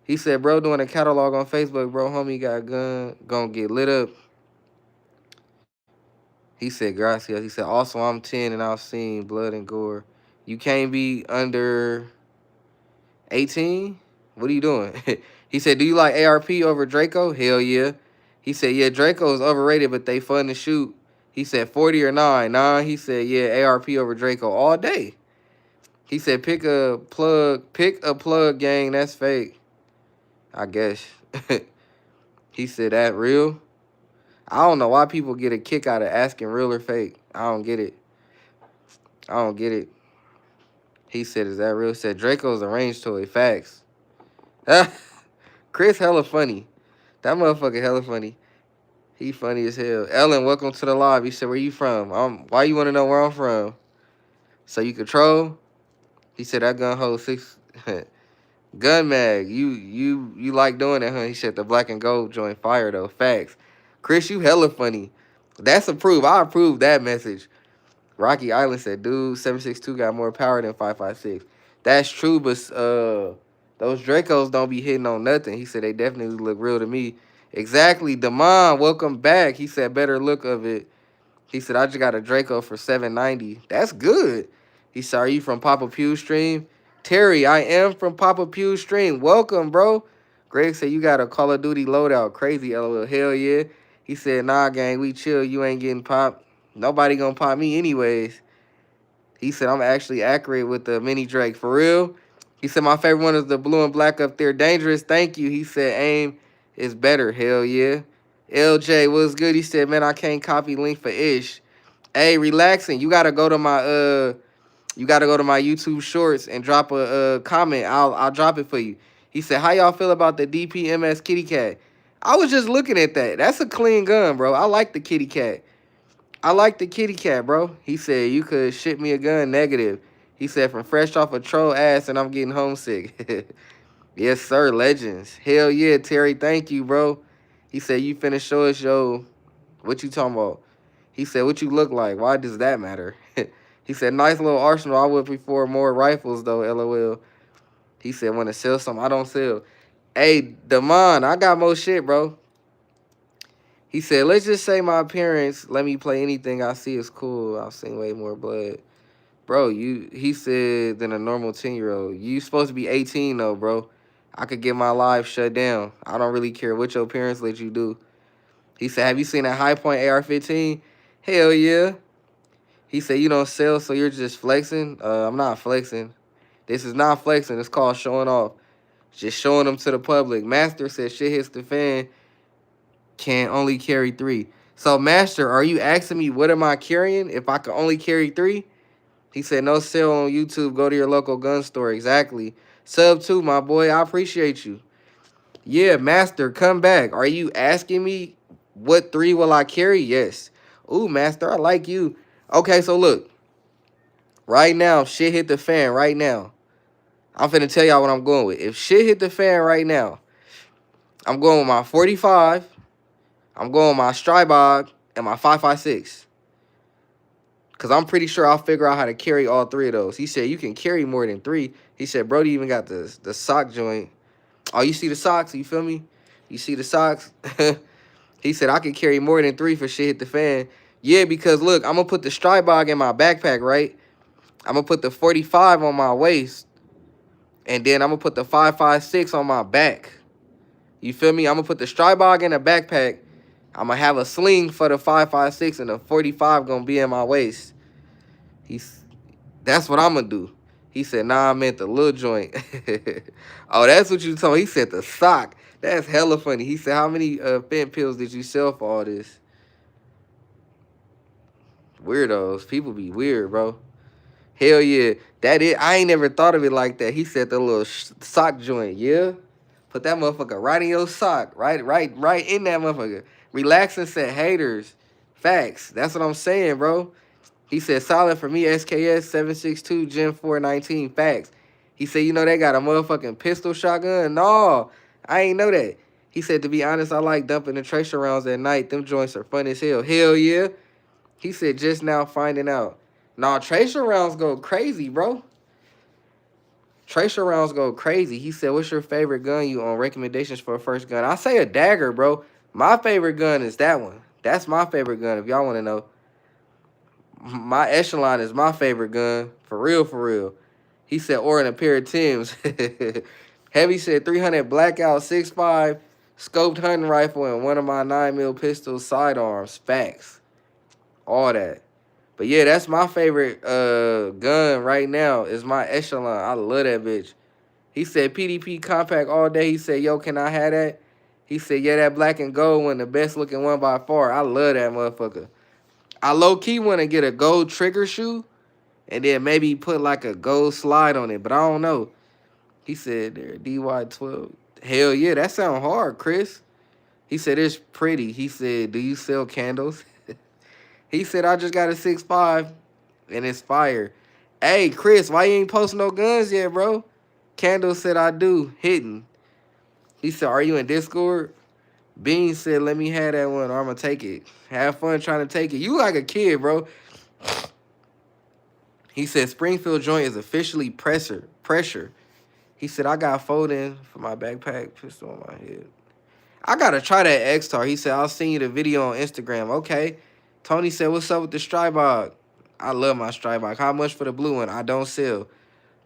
He said, bro, doing a catalog on Facebook, bro. Homie got a gun. Gonna get lit up. He said, gracias. He said, also, I'm 10 and I've seen blood and gore. You can't be under 18? What are you doing? He said, do you like ARP over Draco? Hell yeah. He said, yeah, Draco is overrated, but they fun to shoot. He said, 40 or 9? Nah, he said, yeah, ARP over Draco all day. He said, pick a plug, gang. That's fake. I guess. He said, that real? I don't know why people get a kick out of asking real or fake. I don't get it. I don't get it. He said, is that real? He said, Draco's a range toy. Facts. Chris hella funny. That motherfucker hella funny. He funny as hell. Ellen, welcome to the live. He said, where you from? Why you want to know where I'm from? So you control? He said, that gun holds 6... Gun mag. You like doing that, huh? He said, the black and gold joint fire, though. Facts. Chris, you hella funny. That's approved. I approve that message. Rocky Island said, dude, 762 got more power than 556. That's true, but those Dracos don't be hitting on nothing. He said they definitely look real to me. Exactly. Damon, welcome back. He said, better look of it. He said, I just got a Draco for 790. That's good. He said, are you from Papa Pew Stream? Terry, I am from Papa Pew Stream. Welcome, bro. Greg said, you got a Call of Duty loadout. Crazy, LOL. Hell yeah. He said, nah, gang, we chill. You ain't getting popped. Nobody gonna pop me anyways. He said, I'm actually accurate with the mini Drake. For real? He said, my favorite one is the blue and black up there. Dangerous. Thank you. He said, aim is better. Hell yeah. LJ, what's good? He said, man, I can't copy link for Ish. Hey, relaxing. You gotta go to my YouTube shorts and drop a comment. I'll drop it for you. He said, how y'all feel about the DPMS kitty cat? I was just looking at that. That's a clean gun, bro. I like the kitty cat. I like the kitty cat, bro. He said, you could ship me a gun. Negative. He said, from fresh off a troll ass and I'm getting homesick. Yes, sir. Legends. Hell yeah, Terry. Thank you, bro. He said, you finna show us, yo. What you talking about? He said, what you look like? Why does that matter? He said, nice little arsenal. I would prefer more rifles, though, LOL. He said, when to sell some, I don't sell. Hey, Damon, I got more shit, bro. He said, let's just say my appearance, let me play anything I see is cool. I've seen way more blood. Bro, he said, than a normal 10-year-old. You supposed to be 18, though, bro. I could get my live shut down. I don't really care what your parents let you do. He said, have you seen that High Point AR-15? Hell yeah. He said, you don't sell, so you're just flexing? I'm not flexing. This is not flexing. It's called showing off. Just showing them to the public. Master said, shit hits the fan. Can only carry 3. So, Master, are you asking me what am I carrying if I can only carry 3? He said, no sale on YouTube. Go to your local gun store. Exactly. Sub 2, my boy. I appreciate you. Yeah, Master, come back. Are you asking me what 3 will I carry? Yes. Ooh, Master, I like you. Okay, so look. Right now, shit hit the fan right now. I'm finna tell y'all what I'm going with. If shit hit the fan right now, I'm going with my 45. I'm going with my Strybog and my 5.56. Because I'm pretty sure I'll figure out how to carry all 3 of those. He said, you can carry more than 3. He said, Brody even got the sock joint. Oh, you see the socks? You feel me? You see the socks? He said, I can carry more than 3 for shit hit the fan. Yeah, because look, I'm going to put the Strybog in my backpack, right? I'm going to put the 45 on my waist. And then I'm going to put the 5.56 on my back. You feel me? I'm going to put the Strybog in a backpack. I'm going to have a sling for the 5.56 and the 45 going to be in my waist. That's what I'm going to do. He said, nah, I meant the little joint. Oh, that's what you told me. He said the sock. That's hella funny. He said, how many fent pills did you sell for all this? Weirdos. People be weird, bro. Hell yeah. That is. I ain't never thought of it like that. He said the little sock joint. Yeah. Put that motherfucker right in your sock. Right in that motherfucker. Relaxing said haters. Facts. That's what I'm saying, bro. He said solid for me. SKS 762 Gen 419. Facts. He said, you know, they got a motherfucking pistol shotgun. No, I ain't know that. He said, to be honest, I like dumping the tracer rounds at night. Them joints are fun as hell. Hell yeah. He said, just now finding out. Nah, tracer rounds go crazy, bro. Tracer rounds go crazy. He said, what's your favorite gun you on? Recommendations for a first gun? I say a dagger, bro. My favorite gun is that one. That's my favorite gun, if y'all want to know. My Echelon is my favorite gun. For real, for real. He said, or in a pair of Timbs. Heavy said, 300 blackout 6.5 scoped hunting rifle and one of my 9mm pistol sidearms. Facts. All that. But yeah, that's my favorite gun right now is my Echelon. I love that bitch. He said, PDP compact all day. He said, yo, can I have that? He said, yeah, that black and gold one, the best looking one by far. I love that motherfucker. I low-key want to get a gold trigger shoe and then maybe put like a gold slide on it, but I don't know. He said, there, DY12. Hell yeah, that sound hard, Chris. He said, it's pretty. He said, do you sell candles? He said, I just got a 6.5 and it's fire. Hey, Chris, why you ain't posting no guns yet, bro? Candle said, I do. Hitting. He said, are you in Discord? Bean said, let me have that one or I'm going to take it. Have fun trying to take it. You like a kid, bro. He said, Springfield joint is officially pressure. He said, I got folding for my backpack, pistol on my head. I gotta try that X-Tar. He said, I'll send you the video on Instagram. Okay. Tony said, what's up with the Strybog? I love my Strybog. How much for the blue one? I don't sell.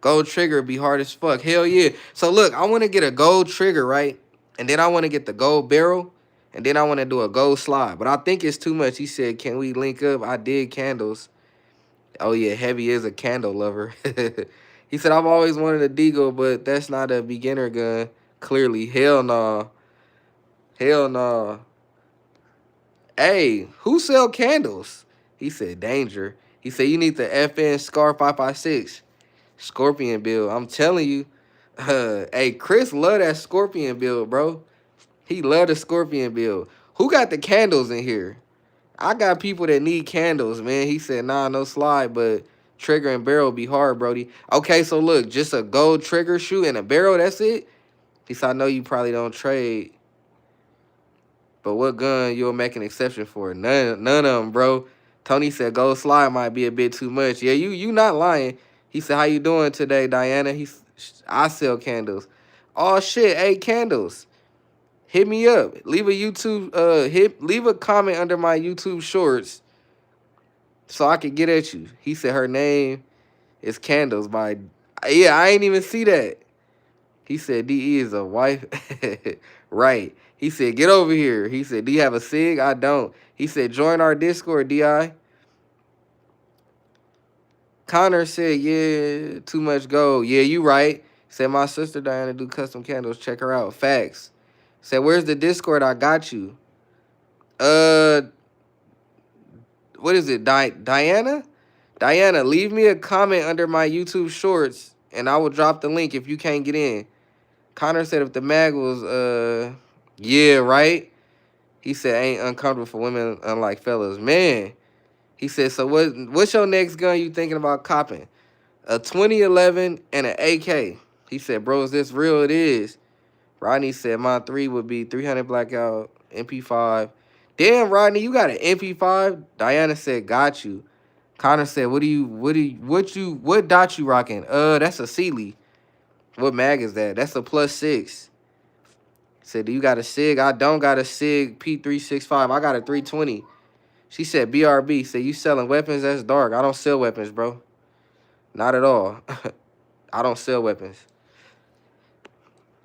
Gold trigger be hard as fuck. Hell yeah. So look, I want to get a gold trigger, right? And then I want to get the gold barrel. And then I want to do a gold slide. But I think it's too much. He said, can we link up? I did candles. Oh yeah, Heavy is a candle lover. He said, I've always wanted a Deagle, but that's not a beginner gun. Clearly. Hell no. Hell no. Hey, who sell candles? He said, danger. He said, you need the FN Scar 556. Scorpion build. I'm telling you. Hey, Chris love that Scorpion build, bro. He love the Scorpion build. Who got the candles in here? I got people that need candles, man. He said, nah, no slide, but trigger and barrel be hard, Brody. Okay, so look, just a gold trigger shoe and a barrel, that's it? He said, I know you probably don't trade, but what gun you'll make an exception for? None of them, bro. Tony said gold slide might be a bit too much. Yeah, you not lying. He said, how you doing today, Diana? I sell candles. Oh shit, 8 candles. Hit me up. Leave a YouTube leave a comment under my YouTube shorts so I could get at you. He said her name is Candles by yeah, I ain't even see that. He said DE is a wife. Right. He said, get over here. He said, do you have a SIG? I don't. He said, join our Discord, DI. Connor said, yeah, too much gold. Yeah, you right. Said, my sister Diana do custom candles. Check her out. Facts. Said, where's the Discord? I got you. What is it? Diana? Diana, leave me a comment under my YouTube shorts, and I will drop the link if you can't get in. Connor said if the mag was, yeah, right? He said ain't uncomfortable for women unlike fellas. Man, he said, so what's your next gun you thinking about copping? A 2011 and an AK. He said, bro, is this real? It is. Rodney said my 3 would be 300 blackout, MP5. Damn, Rodney, you got an MP5? Diana said, got you. Connor said, what dot you rocking? That's a Sealy. What mag is that? That's a +6. Said, do you got a SIG? I don't got a SIG P365. I got a 320. She said, BRB. Said, you selling weapons? That's dark. I don't sell weapons, bro. Not at all. I don't sell weapons.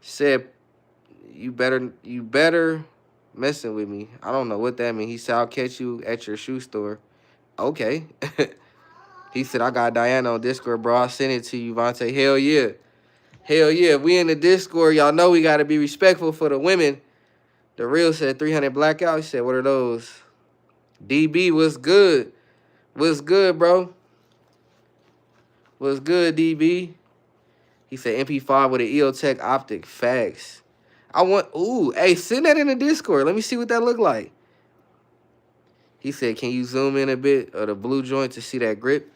Said, you better messing with me. I don't know what that means. He said, I'll catch you at your shoe store. Okay. He said, I got Diana on Discord, bro. I'll send it to you, Vontae. Hell yeah. Hell yeah. We in the Discord. Y'all know we got to be respectful for the women. The real said 300 blackout. He said, what are those? DB, what's good? What's good, bro? What's good, DB? He said MP5 with an EOTech optic. Facts. I want, ooh, hey, send that in the Discord. Let me see what that look like. He said, can you zoom in a bit of the blue joint to see that grip?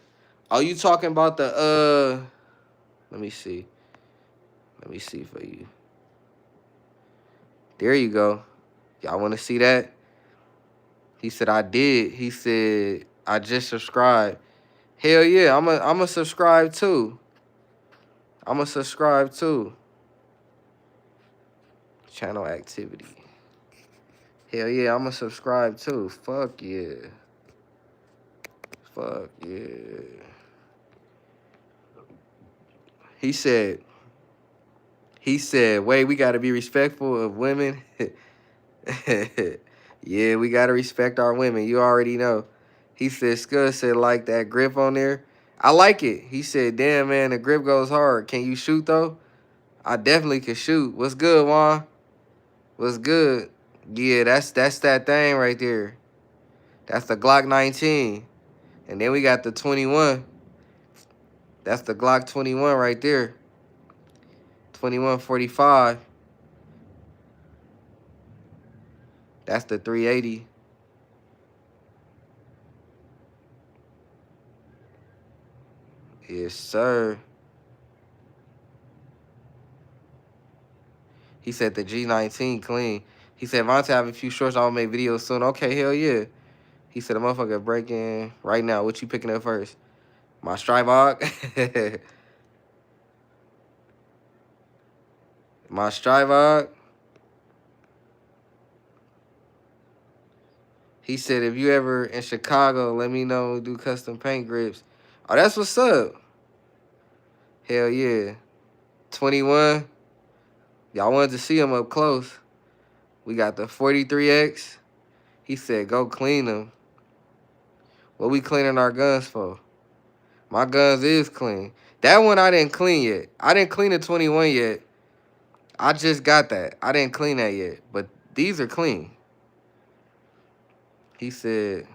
Are you talking about the, let me see. Let me see for you. There you go. Y'all want to see that? He said, I did. He said, I just subscribed. Hell yeah, I'm a subscribe too. I'm a subscribe too. Channel activity. Hell yeah, I'm a subscribe too. Fuck yeah. Fuck yeah. He said, wait, we got to be respectful of women. Yeah, we got to respect our women. You already know. He said, Scud said, like that grip on there. I like it. He said, damn, man, the grip goes hard. Can you shoot, though? I definitely can shoot. What's good, Juan? What's good? Yeah, that's that thing right there. That's the Glock 19. And then we got the 21. That's the Glock 21 right there. 2145. That's the 380. Yes, sir. He said the G19 clean. He said, Vontae, I have a few shorts. I'll make videos soon. Okay, hell yeah. He said, a motherfucker breaking right now. What you picking up first? My Strybog. My Strybog. He said, if you ever in Chicago, let me know. Do custom paint grips. Oh, that's what's up. Hell yeah. 21. Y'all wanted to see him up close. We got the 43X. He said, go clean them. What we cleaning our guns for? My guns is clean. That one I didn't clean yet. I didn't clean the 21 yet. I just got that. I didn't clean that yet. But these are clean. He said,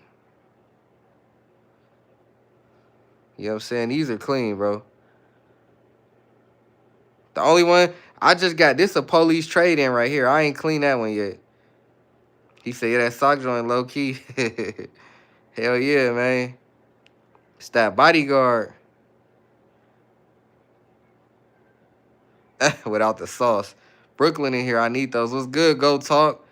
you know what I'm saying? These are clean, bro. The only one I just got, this a police trade-in right here. I ain't clean that one yet. He said, yeah, that sock joint low key. Hell yeah, man. It's that bodyguard. Without the sauce. Brooklyn in here, I need those. What's good? Go talk.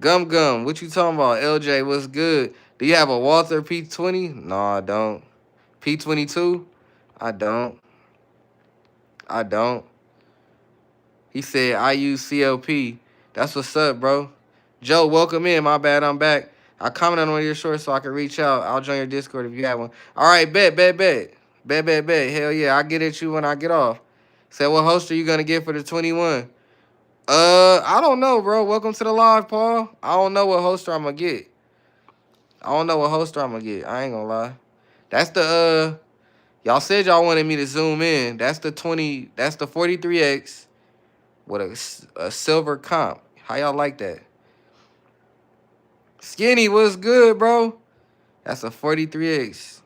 Gum, what you talking about? LJ, what's good? Do you have a Walther P20? No, I don't. P22? I don't. I don't. He said, I use CLP. That's what's up, bro. Joe, welcome in. My bad, I'm back. I commented on one of your shorts so I can reach out. I'll join your Discord if you have one. All right, bet. Hell yeah, I'll get at you when I get off. Said, what host are you going to get for the 21? I don't know, bro. Welcome to the live, Paul. I don't know what holster I'm going to get. I ain't going to lie. That's the, y'all said y'all wanted me to zoom in. That's the 43X with a silver comp. How y'all like that? Skinny, what's good, bro? That's a 43X.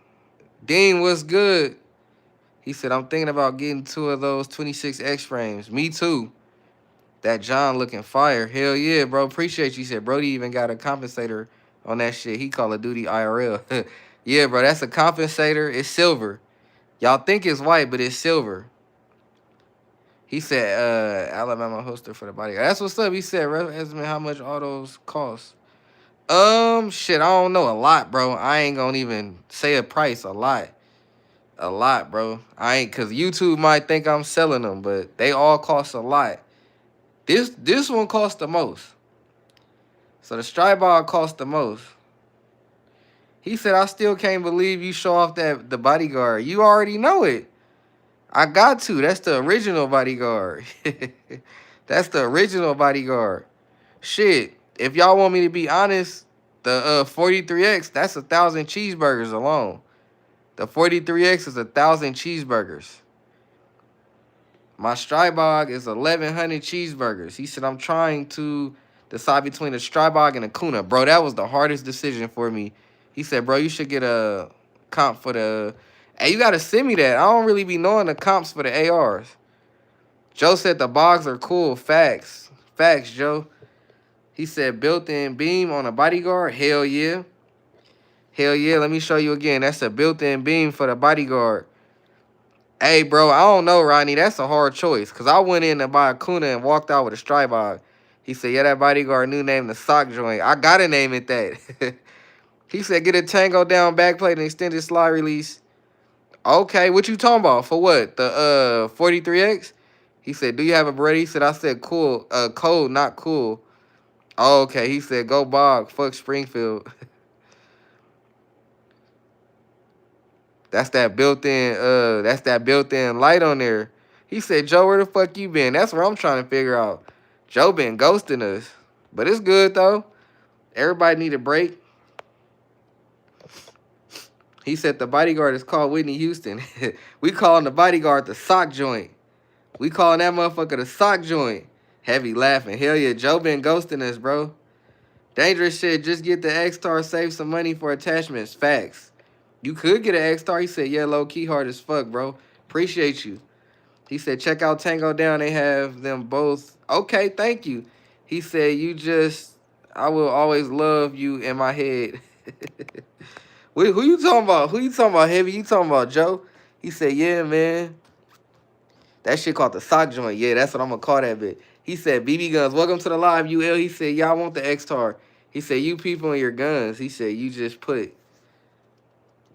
Dean, what's good? He said, I'm thinking about getting 2 of those 26X frames. Me too. That John looking fire. Hell yeah, bro. Appreciate you. He said, Brody even got a compensator on that shit. He Call of Duty IRL. Yeah, bro, that's a compensator. It's silver. Y'all think it's white, but it's silver. He said, Alabama holster for the body. That's what's up. He said, estimate how much all those cost. Shit, I don't know. A lot, bro. I ain't gonna even say a price. A lot, bro. Cause YouTube might think I'm selling them, but they all cost a lot. This one cost the most. So the strike ball cost the most. He said, I still can't believe you show off the bodyguard. You already know it. I got to. That's the original bodyguard. That's the original bodyguard. Shit. If y'all want me to be honest, the 43X, that's 1,000 cheeseburgers alone. The 43X is 1,000 cheeseburgers. My Strybog is 1,100 cheeseburgers. He said, I'm trying to decide between a Strybog and a Kuna. Bro, that was the hardest decision for me. He said, bro, you should get a comp for the... Hey, you got to send me that. I don't really be knowing the comps for the ARs. Joe said the bogs are cool. Facts. Facts, Joe. He said built-in beam on a bodyguard. Hell yeah. Hell yeah. Let me show you again. That's a built-in beam for the bodyguard. Hey, bro, I don't know, Rodney. That's a hard choice. Because I went in to buy a Kuna and walked out with a Strybog. He said, yeah, that bodyguard new name, the sock joint. I got to name it that. He said, get a Tango down backplate and extended slide release. Okay, what you talking about? For what? The 43X? He said, do you have a Beretta? He said, I said, cool. Cold, not cool. Oh, okay. He said, go Bog. Fuck Springfield. That's that built-in light on there. He said, Joe, where the fuck you been? That's what I'm trying to figure out. Joe been ghosting us. But it's good, though. Everybody need a break. He said the bodyguard is called Whitney Houston. We calling the bodyguard the sock joint. We calling that motherfucker the sock joint. Heavy laughing. Hell yeah, Joe been ghosting us, bro. Dangerous shit. Just get the X-Star, save some money for attachments. Facts. You could get an X-Star. He said, yeah, low-key hard as fuck, bro. Appreciate you. He said, check out Tango Down. They have them both. Okay, thank you. He said, I will always love you in my head. Who you talking about? Who you talking about, Heavy? You talking about Joe? He said, yeah, man. That shit called the sock joint. Yeah, that's what I'm going to call that bit. He said, BB Guns, welcome to the live, UL. He said, yeah, I want the X-Tar. He said, you people and your guns. He said, you just put.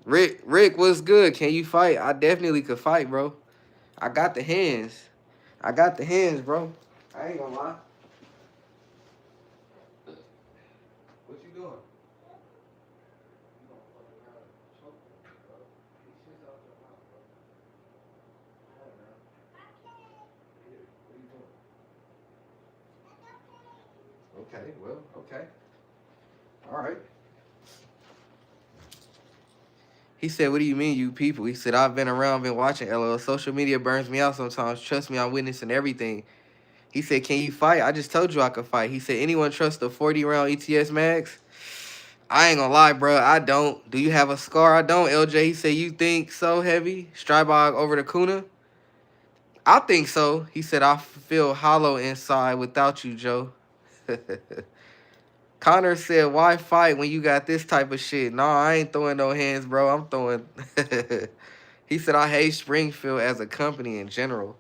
Rick, what's good? Can you fight? I definitely could fight, bro. I got the hands. Bro. I ain't gonna lie. What you doing? well, okay. All right. He said, what do you mean, you people? He said, I've been around, been watching, LOL. Social media burns me out sometimes. Trust me, I'm witnessing everything. He said, can you fight? I just told you I could fight. He said, anyone trust the 40-round ETS max? I ain't gonna lie, bro. I don't. Do you have a scar? I don't, LJ. He said, you think so heavy? Strybog over the Kuna? I think so. He said, I feel hollow inside without you, Joe. Connor said, why fight when you got this type of shit? Nah, I ain't throwing no hands, bro. I'm throwing. He said, I hate Springfield as a company in general.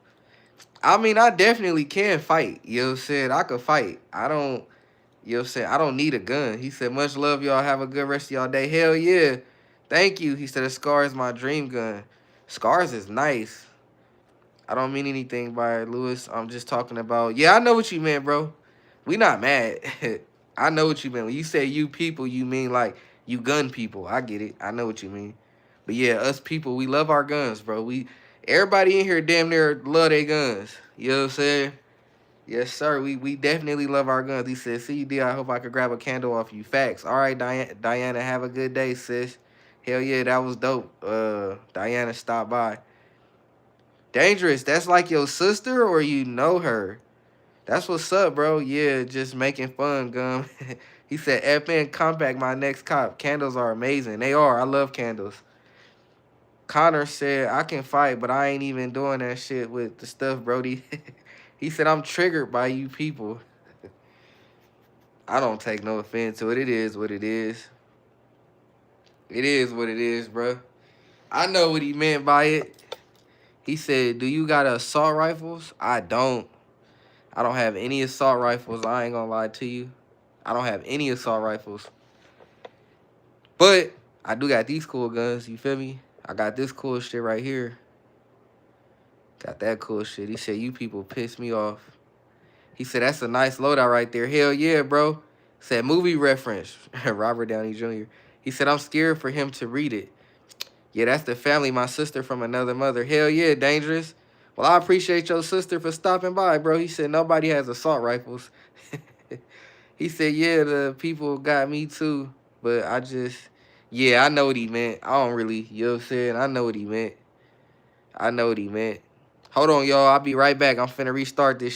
I mean, I definitely can fight. You know what I'm saying? I could fight. I don't, you know what I'm saying? I don't need a gun. He said, much love, y'all. Have a good rest of y'all day. Hell yeah. Thank you. He said, a SCAR is my dream gun. SCARs is nice. I don't mean anything by it, Lewis. I'm just talking about, yeah, I know what you meant, bro. We not mad. I know what you meant. When you say you people, you mean like you gun people. I get it. I know what you mean. But yeah, us people, we love our guns, bro. Everybody in here damn near love their guns. You know what I'm saying? Yes, sir. We definitely love our guns. He said, CUD, I hope I could grab a candle off you. Facts. All right, Diana, have a good day, sis. Hell yeah, that was dope. Diana stopped by. Dangerous, that's like your sister or you know her? That's what's up, bro. Yeah, just making fun, gum. He said, FN Compact, my next cop. Candles are amazing. They are. I love candles. Connor said, I can fight, but I ain't even doing that shit with the stuff, Brody. He said, I'm triggered by you people. I don't take no offense to it. It is what it is. It is what it is, bro. I know what he meant by it. He said, do you got assault rifles? I don't. I don't have any assault rifles. I ain't gonna lie to you. I don't have any assault rifles. But I do got these cool guns. You feel me? I got this cool shit right here. Got that cool shit. He said, you people piss me off. He said, that's a nice loadout right there. Hell yeah, bro. Said movie reference. Robert Downey Jr. He said, I'm scared for him to read it. Yeah, that's the family. My sister from another mother. Hell yeah, Dangerous. Well, I appreciate your sister for stopping by, bro. He said, nobody has assault rifles. He said, yeah, the people got me too. But I just, yeah, I know what he meant. I don't really, you know what I'm saying? I know what he meant. I know what he meant. Hold on, y'all. I'll be right back. I'm finna restart this